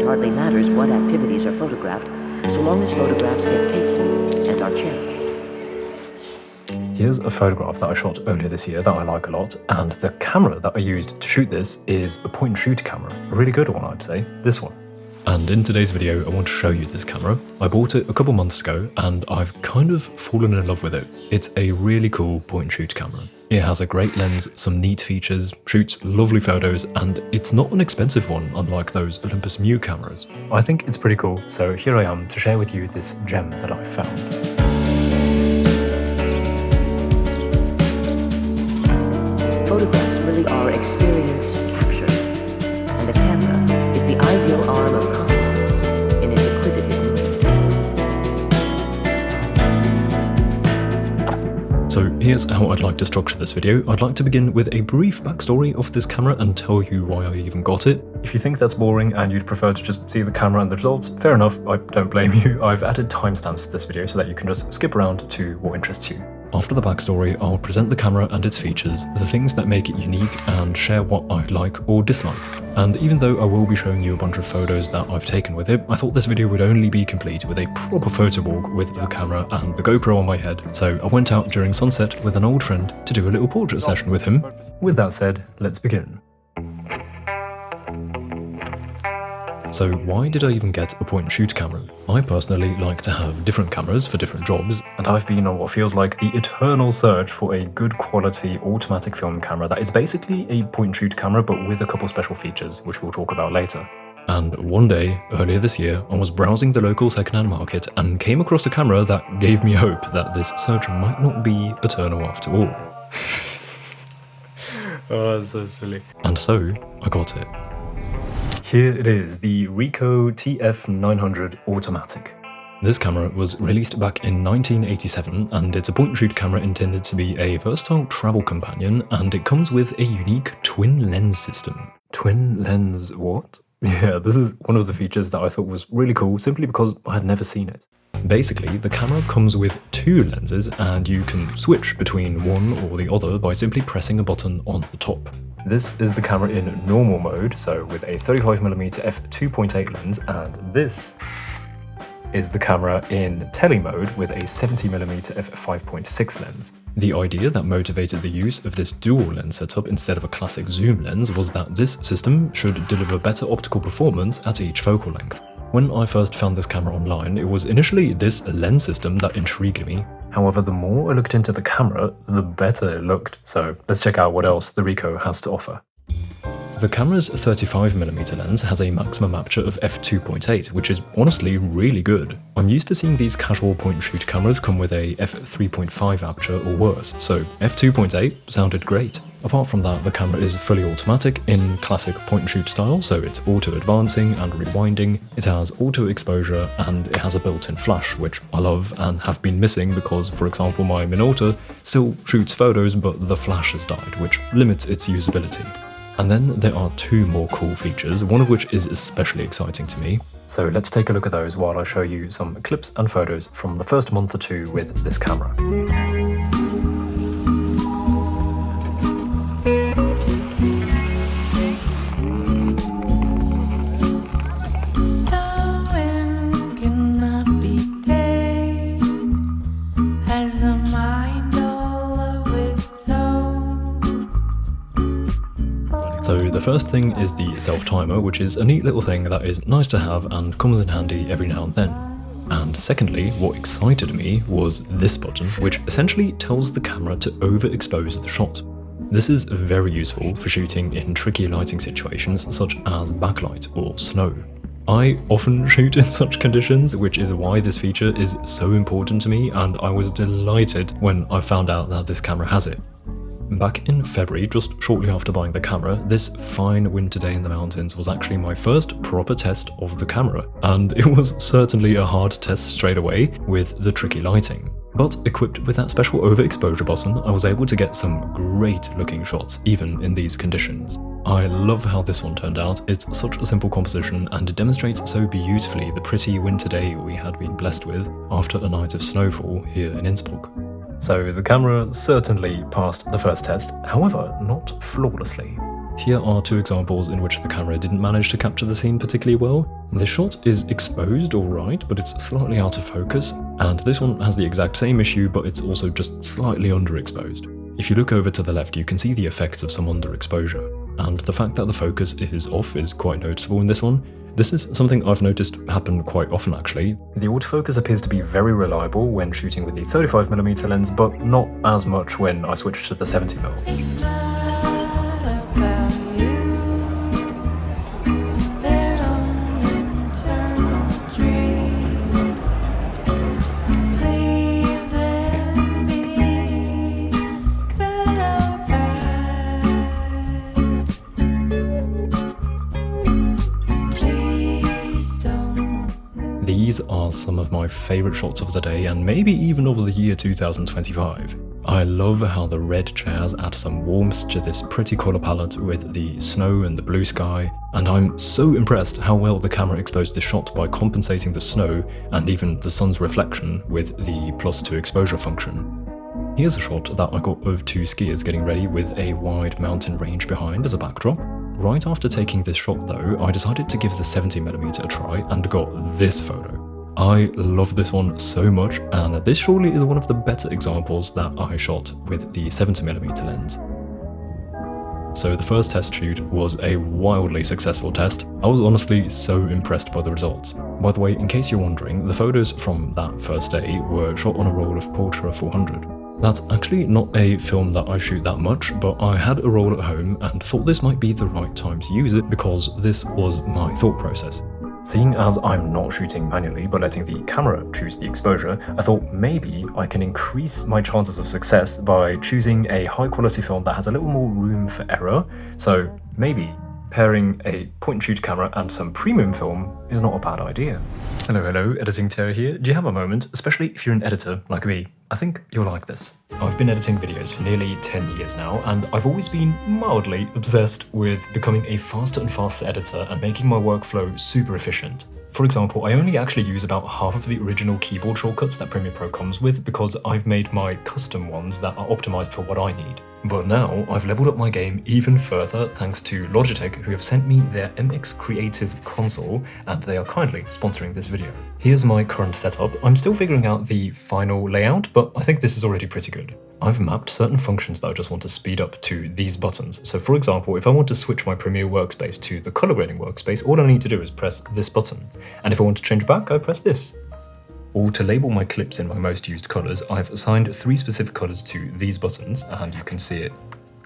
hardly matters what activities are photographed, so long as photographs get taken and are cherished. Here's a photograph that I shot earlier this year that I like a lot, and the camera that I used to shoot this is a point-and-shoot camera. A really good one, I'd say. This one. And in today's video, I want to show you this camera. I bought it a couple months ago, and I've kind of fallen in love with it. It's a really cool point-and-shoot camera. It has a great lens, some neat features, shoots lovely photos, and it's not an expensive one, unlike those Olympus Mu cameras. I think it's pretty cool, so here I am to share with you this gem that I found. Photographs really are experience captured, and the camera is the ideal arm of consciousness in its acquisitive mood. So here's how I'd like to structure this video. I'd like to begin with a brief backstory of this camera and tell you why I even got it. If you think that's boring and you'd prefer to just see the camera and the results, fair enough, I don't blame you. I've added timestamps to this video so that you can just skip around to what interests you. After the backstory, I'll present the camera and its features, the things that make it unique, and share what I like or dislike. And even though I will be showing you a bunch of photos that I've taken with it, I thought this video would only be complete with a proper photo walk with the camera and the GoPro on my head. So I went out during sunset with an old friend to do a little portrait session with him. With that said, let's begin. So why did I even get a point-and-shoot camera? I personally like to have different cameras for different jobs, and I've been on what feels like the eternal search for a good quality automatic film camera that is basically a point-and-shoot camera but with a couple special features, which we'll talk about later. And one day, earlier this year, I was browsing the local secondhand market and came across a camera that gave me hope that this search might not be eternal after all. Oh, that's so silly. And so, I got it. Here it is, the Ricoh TF900 Automatic. This camera was released back in 1987, and it's a point-and-shoot camera intended to be a versatile travel companion, and it comes with a unique twin lens system. Twin lens what? Yeah, this is one of the features that I thought was really cool, simply because I had never seen it. Basically, the camera comes with two lenses, and you can switch between one or the other by simply pressing a button on the top. This is the camera in normal mode, so with a 35mm f2.8 lens, and this is the camera in tele mode with a 70mm f5.6 lens. The idea that motivated the use of this dual lens setup instead of a classic zoom lens was that this system should deliver better optical performance at each focal length. When I first found this camera online, it was initially this lens system that intrigued me. However, the more I looked into the camera, the better it looked. So let's check out what else the Ricoh has to offer. The camera's 35mm lens has a maximum aperture of f2.8, which is honestly really good. I'm used to seeing these casual point-and-shoot cameras come with a f3.5 aperture or worse, so f2.8 sounded great. Apart from that, the camera is fully automatic in classic point-and-shoot style, so it's auto-advancing and rewinding, it has auto-exposure, and it has a built-in flash, which I love and have been missing because, for example, my Minolta still shoots photos but the flash has died, which limits its usability. And then there are two more cool features, one of which is especially exciting to me. So let's take a look at those while I show you some clips and photos from the first month or two with this camera. So the first thing is the self-timer, which is a neat little thing that is nice to have and comes in handy every now and then. And secondly, what excited me was this button, which essentially tells the camera to overexpose the shot. This is very useful for shooting in tricky lighting situations such as backlight or snow. I often shoot in such conditions, which is why this feature is so important to me, and I was delighted when I found out that this camera has it. Back in February, just shortly after buying the camera, this fine winter day in the mountains was actually my first proper test of the camera, and it was certainly a hard test straight away with the tricky lighting. But equipped with that special overexposure button, I was able to get some great looking shots even in these conditions. I love how this one turned out. It's such a simple composition and it demonstrates so beautifully the pretty winter day we had been blessed with after a night of snowfall here in Innsbruck. So the camera certainly passed the first test, however not flawlessly. Here are two examples in which the camera didn't manage to capture the scene particularly well. This shot is exposed alright, but it's slightly out of focus, and this one has the exact same issue, but it's also just slightly underexposed. If you look over to the left, you can see the effects of some underexposure, and the fact that the focus is off is quite noticeable in this one. This is something I've noticed happen quite often actually. The autofocus appears to be very reliable when shooting with the 35mm lens, but not as much when I switch to the 70mm. These are some of my favourite shots of the day and maybe even of the year 2025. I love how the red chairs add some warmth to this pretty colour palette with the snow and the blue sky, and I'm so impressed how well the camera exposed this shot by compensating the snow and even the sun's reflection with the +2 exposure function. Here's a shot that I got of two skiers getting ready with a wide mountain range behind as a backdrop. Right after taking this shot though, I decided to give the 70mm a try and got this photo. I love this one so much, and this surely is one of the better examples that I shot with the 70mm lens. So the first test shoot was a wildly successful test. I was honestly so impressed by the results. By the way, in case you're wondering, the photos from that first day were shot on a roll of Portra 400. That's actually not a film that I shoot that much, but I had a roll at home and thought this might be the right time to use it because this was my thought process. Seeing as I'm not shooting manually but letting the camera choose the exposure, I thought maybe I can increase my chances of success by choosing a high quality film that has a little more room for error. So maybe pairing a point-and-shoot camera and some premium film is not a bad idea. Hello, Editing Terror here. Do you have a moment, especially if you're an editor like me? I think you'll like this. I've been editing videos for nearly 10 years now, and I've always been mildly obsessed with becoming a faster and faster editor and making my workflow super efficient. For example, I only actually use about half of the original keyboard shortcuts that Premiere Pro comes with because I've made my custom ones that are optimized for what I need. But now I've leveled up my game even further thanks to Logitech, who have sent me their MX Creative Console, and they are kindly sponsoring this video. Here's my current setup. I'm still figuring out the final layout, but I think this is already pretty good. I've mapped certain functions that I just want to speed up to these buttons. So for example, if I want to switch my Premiere workspace to the color grading workspace, all I need to do is press this button. And if I want to change back, I press this. Or to label my clips in my most used colors, I've assigned 3 specific colors to these buttons, and you can see it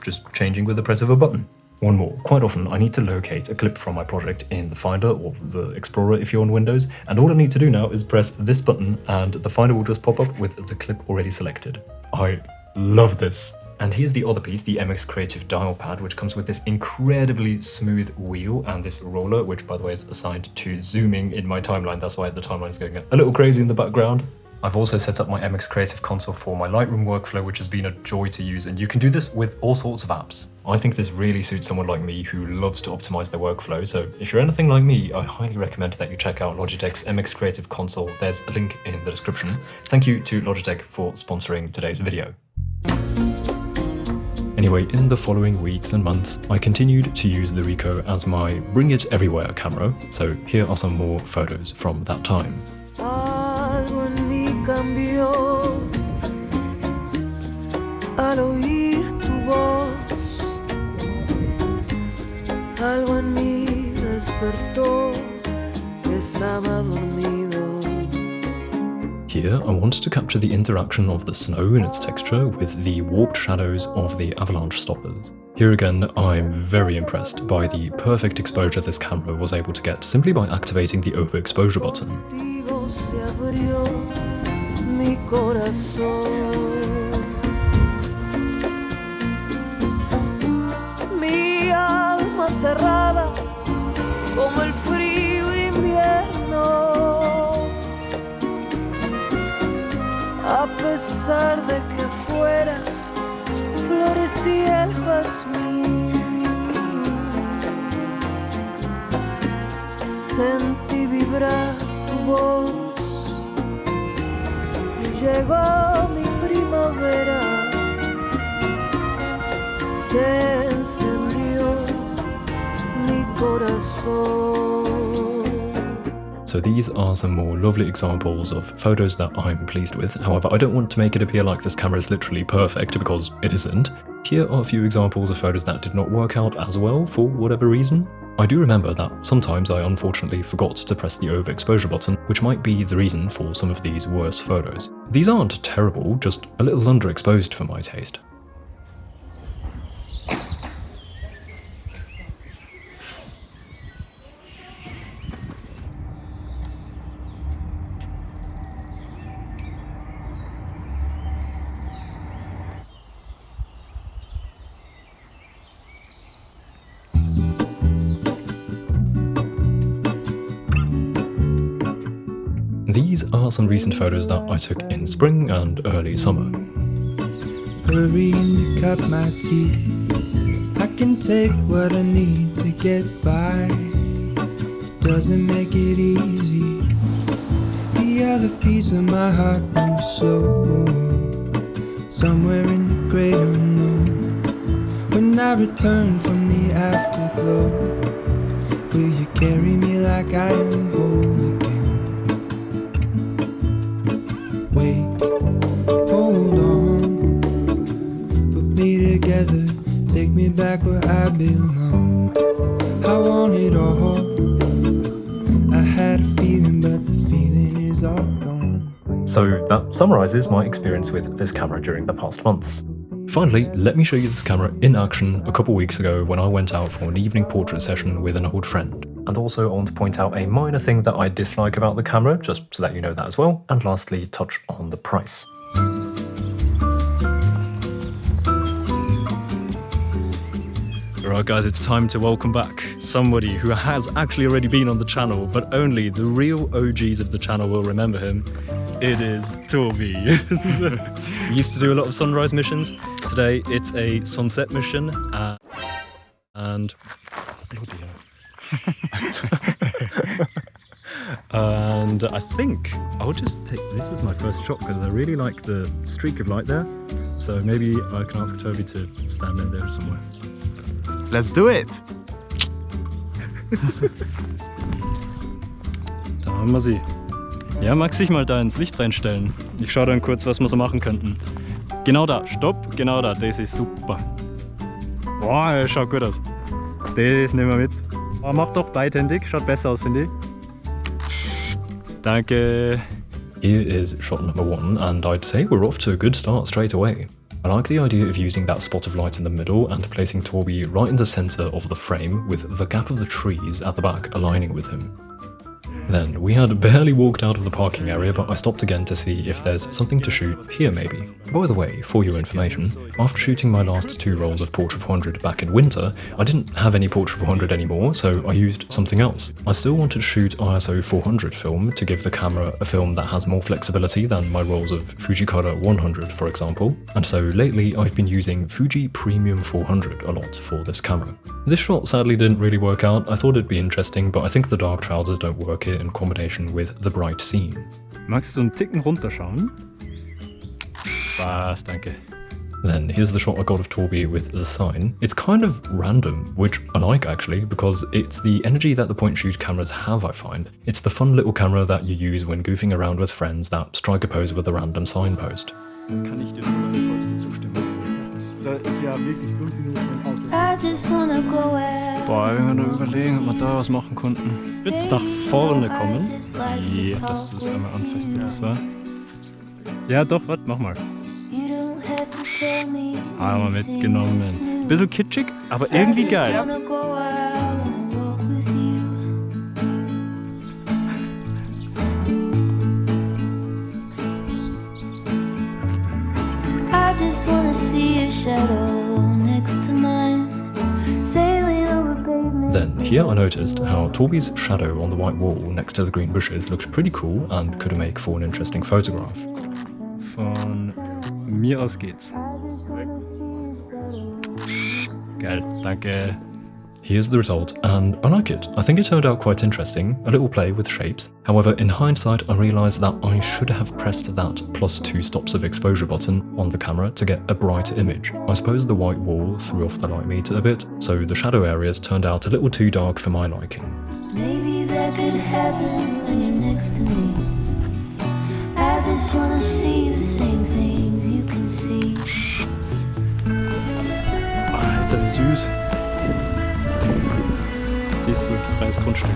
just changing with the press of a button. One more, quite often I need to locate a clip from my project in the Finder or the Explorer if you're on Windows, and all I need to do now is press this button and the Finder will just pop up with the clip already selected. I love this. And here's the other piece, the MX Creative dial pad, which comes with this incredibly smooth wheel and this roller, which by the way is assigned to zooming in my timeline. That's why the timeline is going a little crazy in the background. I've also set up my MX Creative Console for my Lightroom workflow, which has been a joy to use, and you can do this with all sorts of apps. I think this really suits someone like me who loves to optimize their workflow, so if you're anything like me, I highly recommend that you check out Logitech's MX Creative Console. There's a link in the description. Thank you to Logitech for sponsoring today's video. Anyway, in the following weeks and months, I continued to use the Ricoh as my Bring It Everywhere camera, so here are some more photos from that time. Algo en mí cambió al oír tu voz. Algo en mí despertó que estaba dormido. Here, I wanted to capture the interaction of the snow and its texture with the warped shadows of the avalanche stoppers. Here again, I'm very impressed by the perfect exposure this camera was able to get simply by activating the overexposure button. Mi alma cerrada como el frío invierno. A pesar de que fuera florecía el jazmín, sentí vibrar tu voz y llegó mi primavera, se encendió sol. So these are some more lovely examples of photos that I'm pleased with. However, I don't want to make it appear like this camera is literally perfect, because it isn't. Here are a few examples of photos that did not work out as well for whatever reason. I do remember that sometimes I unfortunately forgot to press the overexposure button, which might be the reason for some of these worse photos. These aren't terrible, just a little underexposed for my taste. These are some recent photos that I took in spring and early summer. Hurrying to cut my teeth. I can take what I need to get by. It doesn't make it easy. The other piece of my heart moves slow, somewhere in the great unknown. When I return from the afterglow, will you carry me like I am whole again? Wait, hold on, put me together, take me back where I belong. I want it all. I had a feeling, but the feeling is all gone. So that summarizes my experience with this camera during the past months. Finally, let me show you this camera in action a couple weeks ago when I went out for an evening portrait session with an old friend. And also I want to point out a minor thing that I dislike about the camera, just to let you know that as well. And lastly, touch on the price. Alright guys, it's time to welcome back somebody who has actually already been on the channel, but only the real OGs of the channel will remember him. It is Toby. We used to do a lot of sunrise missions. Today it's a sunset mission, and bloody hell. And I think I'll just take this as my first shot because I really like the streak of light there. So maybe I can ask Toby to stand in there somewhere. Let's do it! Da haben wir sie. Ja, magst dich mal da ins Licht reinstellen? Ich schaue dann kurz, was wir so machen könnten. Genau da, stopp, genau da, das ist super. Boah, das schaut gut aus. Das nehmen wir mit. Oh, mach doch beidhändig, schaut besser aus, finde ich. Danke. Here is shot number 1, and I'd say we're off to a good start straight away. I like the idea of using that spot of light in the middle and placing Toby right in the centre of the frame with the gap of the trees at the back aligning with him. Then, we had barely walked out of the parking area, but I stopped again to see if there's something to shoot here maybe. By the way, for your information, after shooting my last 2 rolls of Portrait 400 back in winter, I didn't have any Portrait 400 anymore, so I used something else. I still wanted to shoot ISO 400 film to give the camera a film that has more flexibility than my rolls of Fuji Color 100 for example, and so lately I've been using Fuji Premium 400 a lot for this camera. This shot sadly didn't really work out. I thought it'd be interesting, but I think the dark trousers don't work here in combination with the bright scene. Magst du einen Ticken runterschauen? Spaß, danke. Then here's the shot I got of Toby with the sign. It's kind of random, which I like actually, because it's the energy that the point shoot cameras have, I find. It's the fun little camera that you use when goofing around with friends that strike a pose with a random signpost. Kann ich dir nur meine vollste Zustimmung geben? Da ist ja wirklich 5 Minuten im Auto. Boah, wir können überlegen, ob wir da was machen konnten. Bitte nach vorne kommen. Ja, dass du es einmal anfestigst, so. Ja, doch, warte, mach mal. Einmal mitgenommen. Bisschen kitschig, aber irgendwie geil. I just wanna see your shadow next to mine, sailing over pavement. Then here I noticed how Toby's shadow on the white wall next to the green bushes looked pretty cool and could make for an interesting photograph. Von mir aus geht's. Geil, danke. Here's the result, and I like it. I think it turned out quite interesting, a little play with shapes. However, in hindsight, I realised that I should have pressed that +2 stops of exposure button on the camera to get a brighter image. I suppose the white wall threw off the light meter a bit, so the shadow areas turned out a little too dark for my liking. Maybe that could happen when you're next to me. I just wanna see the same things you can see. Alter, süß. Siehst du, freies Grundstück.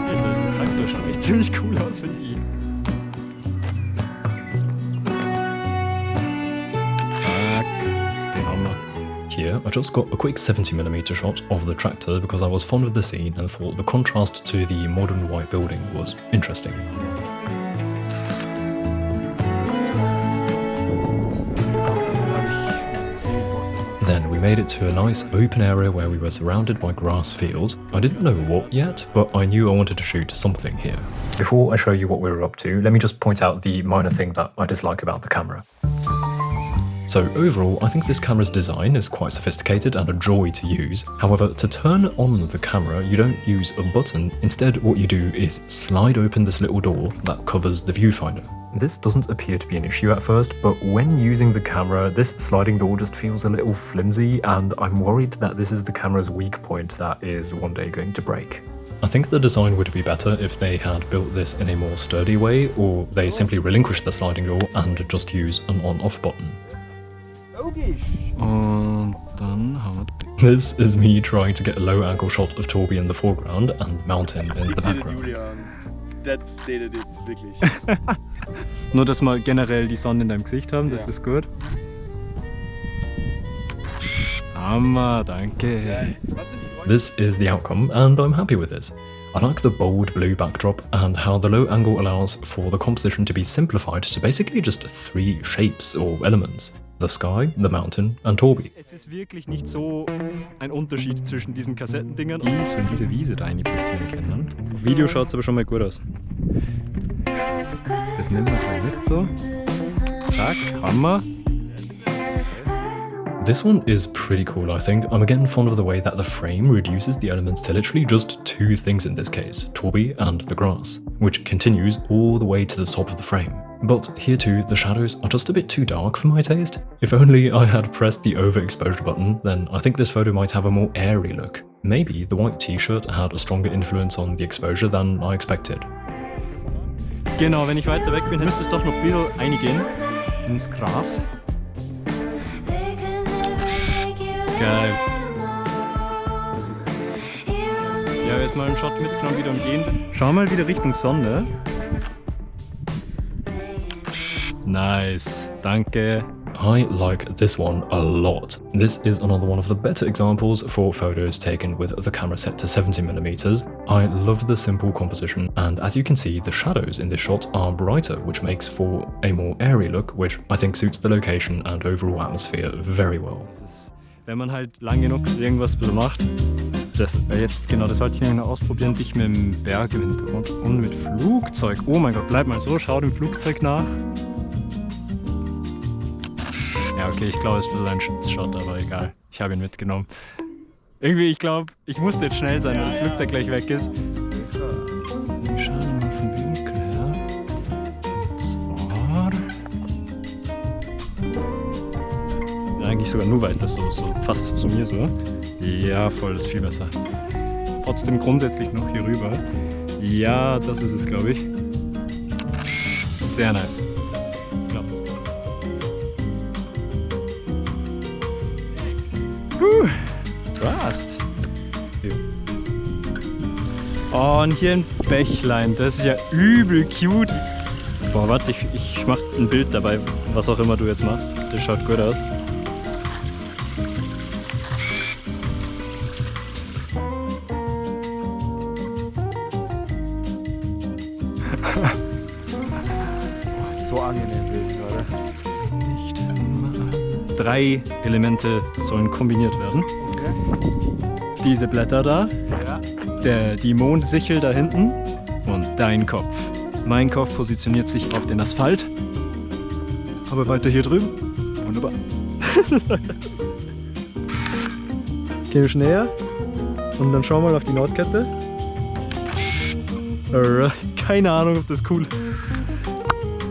Alter, der Traktor schaut echt ziemlich cool aus, finde ich. Zack, den haben wir. Here, I just got a quick 70mm shot of the tractor because I was fond of the scene and thought the contrast to the modern white building was interesting. Then we made it to a nice open area where we were surrounded by grass fields. I didn't know what yet, but I knew I wanted to shoot something here. Before I show you what we were up to, let me just point out the minor thing that I dislike about the camera. So overall, I think this camera's design is quite sophisticated and a joy to use. However, to turn on the camera, you don't use a button. Instead, what you do is slide open this little door that covers the viewfinder. This doesn't appear to be an issue at first, but when using the camera, this sliding door just feels a little flimsy, and I'm worried that this is the camera's weak point that is one day going to break. I think the design would be better if they had built this in a more sturdy way, or they simply relinquish the sliding door and just use an on-off button. Und dann haben wir... This is me trying to get a low angle shot of Toby in the foreground and Mountain in the background. That's it, wirklich. Nur, dass wir generell die Sonne in deinem Gesicht haben, das ist gut. Hammer, danke. This is the outcome, and I'm happy with this. I like the bold blue backdrop and how the low angle allows for the composition to be simplified to basically just 3 shapes or elements. The sky, the mountain and Toby. Es ist wirklich nicht so ein Unterschied zwischen diesen Kassettendingern und diese Wiese da eingebaut können. Auf Video schaut es aber schon mal gut aus. Das nehmen wir gleich mit so. Zack, Hammer. This one is pretty cool, I think. I'm again fond of the way that the frame reduces the elements to literally just 2 things in this case, Toby and the grass, which continues all the way to the top of the frame. But here too, the shadows are just a bit too dark for my taste. If only I had pressed the overexposure button, then I think this photo might have a more airy look. Maybe the white t-shirt had a stronger influence on the exposure than I expected. Genau, wenn ich weiter weg bin, müsste es doch noch ein bisschen reingehen ins Gras. Geil. Ja, jetzt mal einen Shot mitgenommen, wieder umgehen. Schau mal wieder Richtung Sonne. Nice, danke. I like this one a lot. This is another one of the better examples for photos taken with the camera set to 70mm. I love the simple composition, and as you can see, the shadows in this shot are brighter, which makes for a more airy look, which I think suits the location and overall atmosphere very well. Wenn man halt lang genug irgendwas macht, das wollte ich noch ausprobieren, dich mit dem Berg im Hintergrund und mit Flugzeug. Oh mein Gott, bleib mal so, schau dem Flugzeug nach. Ja, okay, ich glaube, es ist ein bisschen ein Shot, aber egal. Ich habe ihn mitgenommen. Irgendwie, ich glaube, ich musste jetzt schnell sein, dass das Flugzeug gleich weg ist. Wir schauen mal vom Winkel her. Und zwar... Ja, eigentlich sogar nur weiter, so fast zu mir so. Ja, voll, das ist viel besser. Trotzdem grundsätzlich noch hier rüber. Ja, das ist es, glaube ich. Sehr nice. Fast. Oh, und hier ein Bächlein, das ist ja übel cute. Boah, warte, ich mach ein Bild dabei, was auch immer du jetzt machst. Das schaut gut aus. So angenehm Bild gerade. 3 Elemente sollen kombiniert werden. Okay. Diese Blätter da, ja. Die Mondsichel da hinten und dein Kopf. Mein Kopf positioniert sich auf den Asphalt, aber weiter hier drüben. Wunderbar. Gehen wir näher und dann schau mal auf die Nordkette. Alright. Keine Ahnung, ob das cool ist.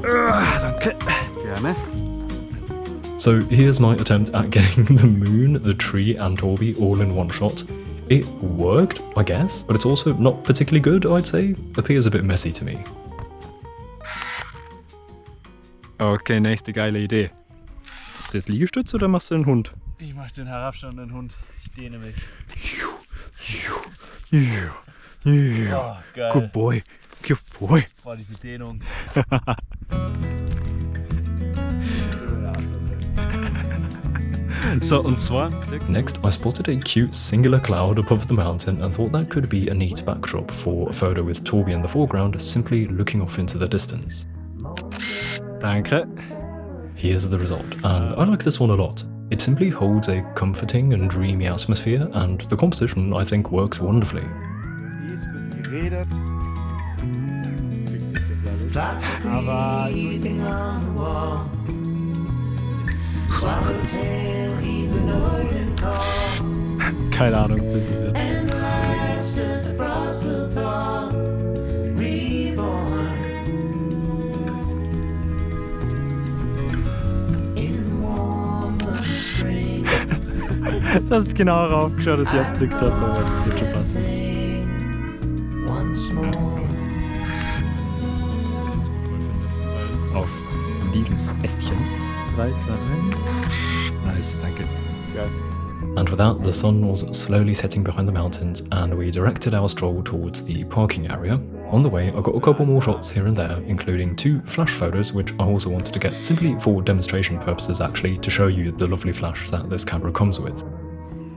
Danke. Gerne. So here's my attempt at getting the moon, the tree and Torby all in one shot. It worked, I guess, but it's also not particularly good, I'd say. Appears a bit messy to me. Okay, nächste geile Idee. Ist das Liegestütz oder machst du den Hund? Ich mach den herabstehenden Hund. Ich dehne mich. Oh, geil. Good boy. Good boy. Boah, diese Dehnung. So, und zwar... Next, I spotted a cute singular cloud above the mountain and thought that could be a neat backdrop for a photo with Torby in the foreground simply looking off into the distance. Danke. Here's the result, and I like this one a lot. It simply holds a comforting and dreamy atmosphere, and the composition, I think, works wonderfully. Aber Keine Ahnung, ob das was wird. Du hast genau raufgeschaut, dass ich abgedrückt habe, aber das wird schon passen. Auf dieses Ästchen. 3, 2, 1. Nice, danke. geil. And with that, the sun was slowly setting behind the mountains, and we directed our stroll towards the parking area. On the way, I got a couple more shots here and there, including 2 flash photos, which I also wanted to get simply for demonstration purposes actually, to show you the lovely flash that this camera comes with.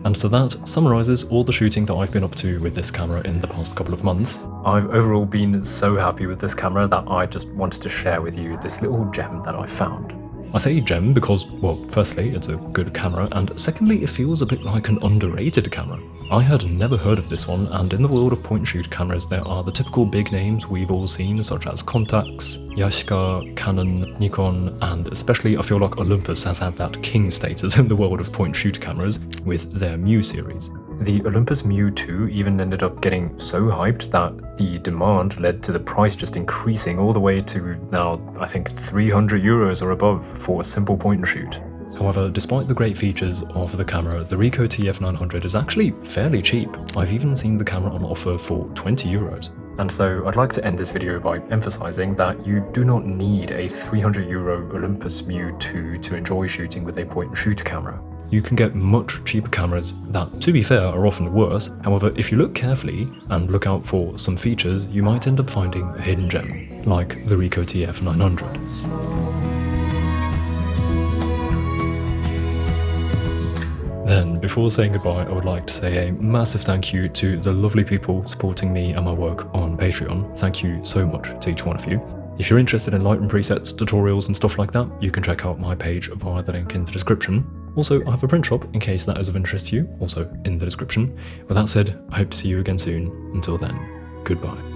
And so that summarises all the shooting that I've been up to with this camera in the past couple of months. I've overall been so happy with this camera that I just wanted to share with you this little gem that I found. I say gem because, well, firstly, it's a good camera, and secondly, it feels a bit like an underrated camera. I had never heard of this one, and in the world of point-and-shoot cameras, there are the typical big names we've all seen, such as Contax, Yashica, Canon, Nikon, and especially I feel like Olympus has had that king status in the world of point-and-shoot cameras with their Mu series. The Olympus Mu 2 even ended up getting so hyped that the demand led to the price just increasing all the way to now, I think, €300 or above for a simple point-and-shoot. However, despite the great features of the camera, the Ricoh TF900 is actually fairly cheap. I've even seen the camera on offer for €20. And so I'd like to end this video by emphasising that you do not need a €300 Olympus Mu 2 to enjoy shooting with a point-and-shoot camera. You can get much cheaper cameras that, to be fair, are often worse. However, if you look carefully and look out for some features, you might end up finding a hidden gem, like the Ricoh TF900. Then, before saying goodbye, I would like to say a massive thank you to the lovely people supporting me and my work on Patreon. Thank you so much to each one of you. If you're interested in Lightroom presets, tutorials and stuff like that, you can check out my page via the link in the description. Also, I have a print shop in case that is of interest to you, also in the description. With that said, I hope to see you again soon. Until then, goodbye.